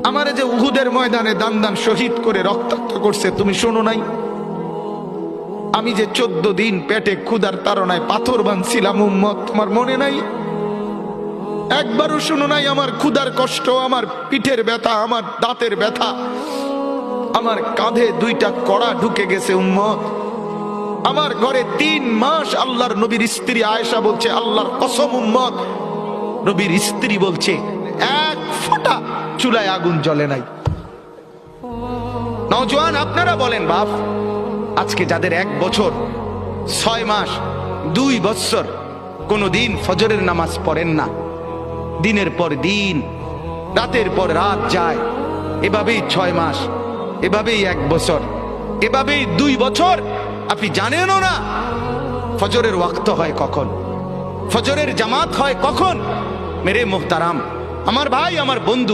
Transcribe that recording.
আমারে যে উহুদের ময়দানে দান দান শহীদ করে রক্তাক্ত করছে তুমি শোনো নাই? আমি যে 14 দিন পেটে ক্ষুধার তাড়নায় পাথর বাঁধছিলাম উম্মত, তোমার মনে নাই? একবারও শুনো নাই আমার ক্ষুধার কষ্ট, আমার পিঠের ব্যথা, আমার দাঁতের ব্যথা, আমার কাঁধে 2টা কড়া ঢুকে গেছে উম্মত। আমার ঘরে 3 মাস আল্লাহর নবীর স্ত্রী আয়েশা বলছে, আল্লাহর কসম উম্মত, নবীর স্ত্রী বলছে এক ফোঁটা চুলায় আগুন জ্বলে নাই। নওজোয়ান আপনারা বলেন বাপ, আজকে যাদের 1 বছর 6 মাস 2 বছর কোনদিন ফজরের নামাজ পড়েন না, দিনের পর দিন রাতের পর রাত যায়, এভাবেই 6 মাস, এভাবেই 1 বছর, এভাবেই 2 বছর, আপনি জানেনও না ফজরের ওয়াক্ত হয় কখন, ফজরের জামাত হয় কখন। মেরে মুহতারাম, আমার ভাই, আমার বন্ধু।